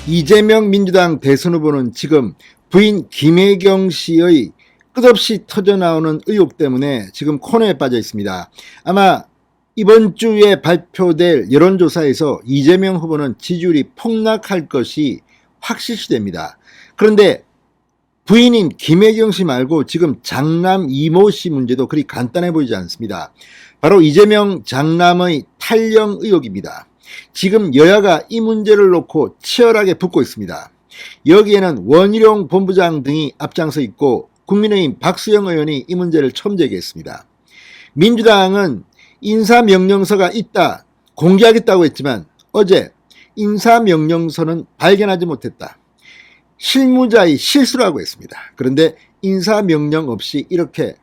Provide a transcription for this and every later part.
이재명 민주당 대선 후보는 지금 부인 김혜경 씨의 끝없이 터져나오는 의혹 때문에 지금 코너에 빠져 있습니다. 아마 이번 주에 발표될 여론조사에서 이재명 후보는 지지율이 폭락할 것이 확실시됩니다. 그런데 부인인 김혜경 씨 말고 지금 장남 이모 씨 문제도 그리 간단해 보이지 않습니다. 바로 이재명 장남의 탈영 의혹입니다. 지금 여야가 이 문제를 놓고 치열하게 붙고 있습니다. 여기에는 원희룡 본부장 등이 앞장서 있고 국민의힘 박수영 의원이 이 문제를 처음 제기했습니다. 민주당은 인사명령서가 있다, 공개하겠다고 했지만 어제 인사명령서는 발견하지 못했다, 실무자의 실수라고 했습니다. 그런데 인사명령 없이 이렇게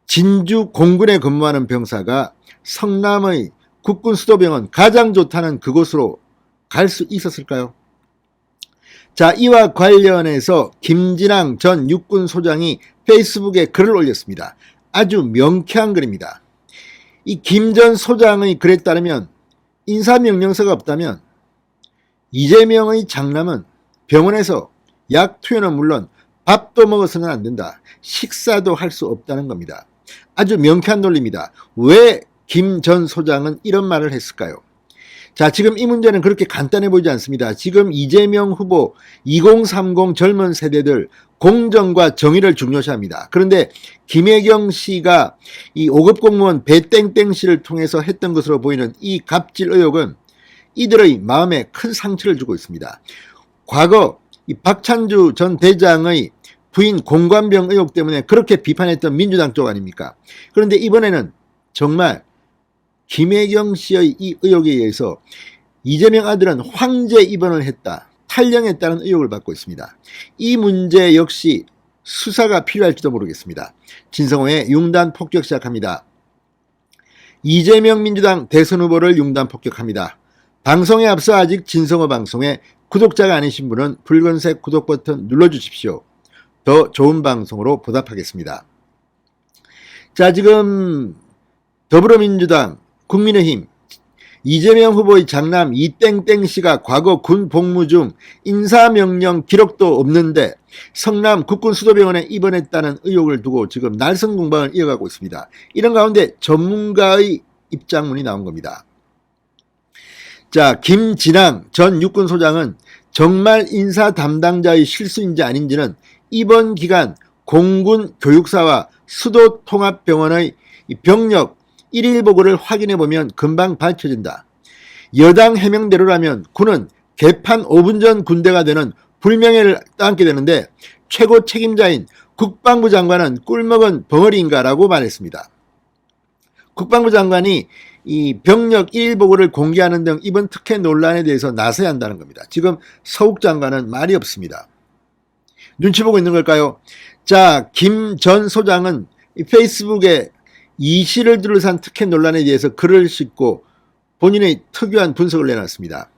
진주 공군에 근무하는 병사가 성남의 국군수도병원 가장 좋다는 그곳으로 갈 수 있었을까요? 자, 이와 관련해서 김진왕 전 육군소장이 페이스북에 글을 올렸습니다. 아주 명쾌한 글입니다. 이 김 전 소장의 글에 따르면 인사명령서가 없다면 이재명의 장남은 병원에서 약 투여는 물론 밥도 먹어서는 안 된다, 식사도 할 수 없다는 겁니다. 아주 명쾌한 논리입니다. 왜 김 전 소장은 이런 말을 했을까요? 자, 지금 이 문제는 그렇게 간단해 보이지 않습니다. 지금 이재명 후보 2030 젊은 세대들 공정과 정의를 중요시합니다. 그런데 김혜경 씨가 이 5급 공무원 배땡땡 씨를 통해서 했던 것으로 보이는 이 갑질 의혹은 이들의 마음에 큰 상처를 주고 있습니다. 과거 이 박찬주 전 대장의 부인 공관병 의혹 때문에 그렇게 비판했던 민주당 쪽 아닙니까? 그런데 이번에는 정말 김혜경 씨의 이 의혹에 의해서 이재명 아들은 황제 입원을 했다, 탈영했다는 의혹을 받고 있습니다. 이 문제 역시 수사가 필요할지도 모르겠습니다. 진성호의 융단 폭격 시작합니다. 이재명 민주당 대선 후보를 융단 폭격합니다. 방송에 앞서 아직 진성호 방송에 구독자가 아니신 분은 붉은색 구독 버튼 눌러주십시오. 더 좋은 방송으로 보답하겠습니다. 자, 지금 더불어민주당, 국민의힘, 이재명 후보의 장남 이땡땡 씨가 과거 군 복무 중 인사명령 기록도 없는데 성남 국군수도병원에 입원했다는 의혹을 두고 지금 날선 공방을 이어가고 있습니다. 이런 가운데 전문가의 입장문이 나온 겁니다. 자, 김진왕 전 육군소장은 정말 인사 담당자의 실수인지 아닌지는 입원 기간 공군 교육사와 수도통합병원의 병력 1일 보고를 확인해 보면 금방 밝혀진다. 여당 해명대로라면 군은 개판 5분 전 군대가 되는 불명예를 떠안게 되는데 최고 책임자인 국방부 장관은 꿀먹은 벙어리인가라고 말했습니다. 국방부 장관이 이 병력 1일 보고를 공개하는 등 이번 특혜 논란에 대해서 나서야 한다는 겁니다. 지금 서욱 장관은 말이 없습니다. 눈치 보고 있는 걸까요? 자, 김 전 소장은 페이스북에 이 씨를 둘러싼 특혜 논란에 대해서 글을 싣고 본인의 특유한 분석을 내놨습니다.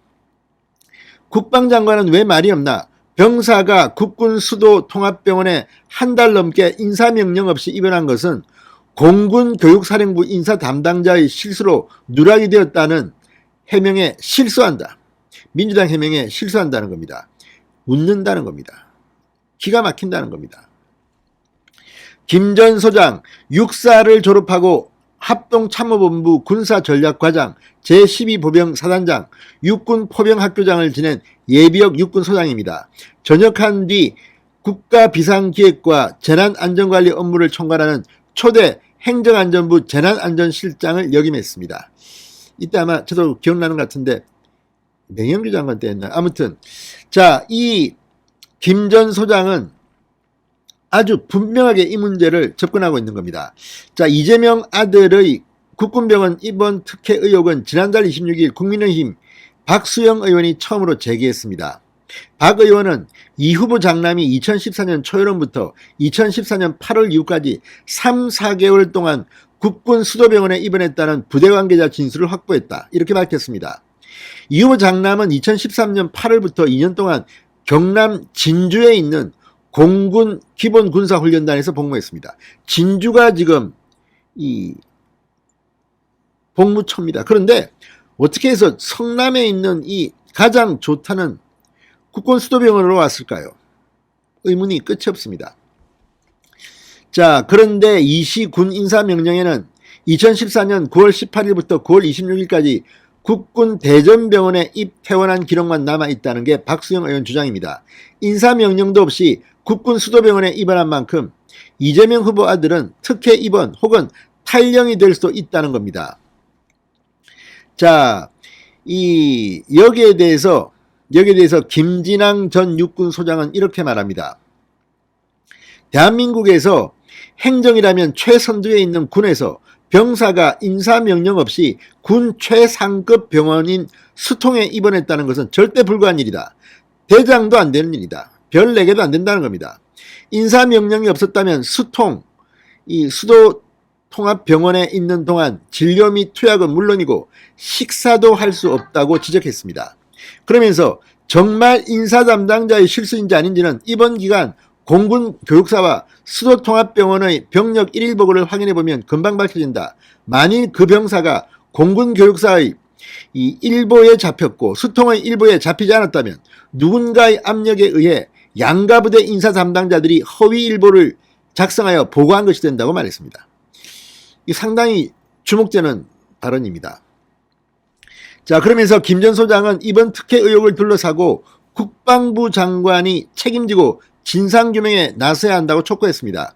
국방장관은 왜 말이 없나? 병사가 국군 수도 통합병원에 한 달 넘게 인사명령 없이 입원한 것은 공군 교육사령부 인사 담당자의 실수로 누락이 되었다는 해명에 실수한다. 민주당 해명에 실수한다는 겁니다. 웃는다는 겁니다. 기가 막힌다는 겁니다. 김 전 소장 육사를 졸업하고 합동참모본부 군사전략과장 제12보병 사단장 육군포병학교장을 지낸 예비역 육군소장입니다. 전역한 뒤 국가비상기획과 재난안전관리 업무를 총괄하는 초대 행정안전부 재난안전실장을 역임했습니다. 이때 아마 저도 기억나는 것 같은데 명영규 장관 때였나? 아무튼 자, 이 김 전 소장은 아주 분명하게 이 문제를 접근하고 있는 겁니다. 자, 이재명 아들의 국군병원 입원 특혜 의혹은 지난달 26일 국민의힘 박수영 의원이 처음으로 제기했습니다. 박 의원은 이 후보 장남이 2014년 초여름부터 2014년 8월 이후까지 3, 4개월 동안 국군 수도병원에 입원했다는 부대 관계자 진술을 확보했다, 이렇게 밝혔습니다. 이 후보 장남은 2013년 8월부터 2년 동안 경남 진주에 있는 공군 기본군사훈련단에서 복무했습니다. 진주가 지금 이 복무처입니다. 그런데 어떻게 해서 성남에 있는 이 가장 좋다는 국군 수도병원으로 왔을까요? 의문이 끝이 없습니다. 자, 그런데 이 시 군 인사명령에는 2014년 9월 18일부터 9월 26일까지 국군 대전병원에 입퇴원한 기록만 남아있다는 게 박수영 의원 주장입니다. 인사명령도 없이 국군 수도병원에 입원한 만큼 이재명 후보 아들은 특혜 입원 혹은 탈영이 될 수도 있다는 겁니다. 자, 여기에 대해서 김진왕 전 육군소장은 이렇게 말합니다. 대한민국에서 행정이라면 최선두에 있는 군에서 병사가 인사명령 없이 군 최상급 병원인 수통에 입원했다는 것은 절대 불가한 일이다. 대장도 안 되는 일이다. 별 4개도 안 된다는 겁니다. 인사명령이 없었다면 이 수도통합병원에 있는 동안 진료 및 투약은 물론이고 식사도 할 수 없다고 지적했습니다. 그러면서 정말 인사 담당자의 실수인지 아닌지는 이번 기간 공군 교육사와 수도통합병원의 병력 1일 보고를 확인해보면 금방 밝혀진다. 만일 그 병사가 공군 교육사의 이 일보에 잡혔고 수통의 일보에 잡히지 않았다면 누군가의 압력에 의해 양가 부대 인사 담당자들이 허위 일보를 작성하여 보고한 것이 된다고 말했습니다. 이 상당히 주목되는 발언입니다. 자, 그러면서 김 전 소장은 이번 특혜 의혹을 둘러싸고 국방부 장관이 책임지고 진상규명에 나서야 한다고 촉구했습니다.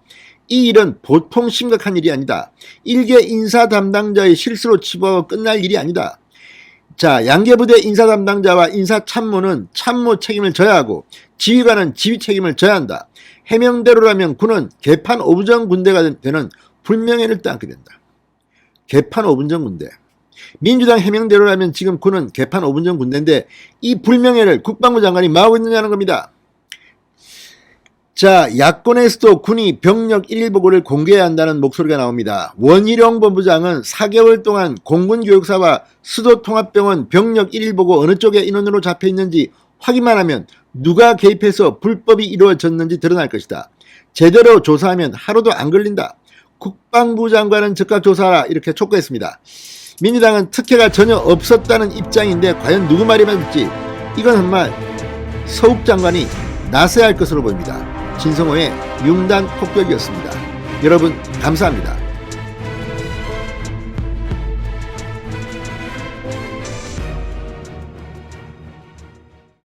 이 일은 보통 심각한 일이 아니다. 일개 인사 담당자의 실수로 치부하고 끝날 일이 아니다. 자, 양계부대 인사 담당자와 인사 참모는 참모 책임을 져야 하고 지휘관은 지휘 책임을 져야 한다. 해명대로라면 군은 개판 5분 전 군대가 되는 불명예를 떠안게 된다. 개판 5분 전 군대. 민주당 해명대로라면 지금 군은 개판 5분 전 군대인데 이 불명예를 국방부 장관이 뭐하고 있느냐는 겁니다. 자, 야권에서도 군이 병력 1일 보고를 공개해야 한다는 목소리가 나옵니다. 원희룡 본부장은 4개월 동안 공군 교육사와 수도통합병원 병력 1일 보고 어느 쪽에 인원으로 잡혀 있는지 확인만 하면 누가 개입해서 불법이 이루어졌는지 드러날 것이다. 제대로 조사하면 하루도 안 걸린다. 국방부 장관은 즉각 조사하라 이렇게 촉구했습니다. 민주당은 특혜가 전혀 없었다는 입장인데 과연 누구 말이 맞을지 이건 정말 서욱 장관이 나서야 할 것으로 보입니다. 진성호의 융단 폭격이었습니다. 여러분 감사합니다.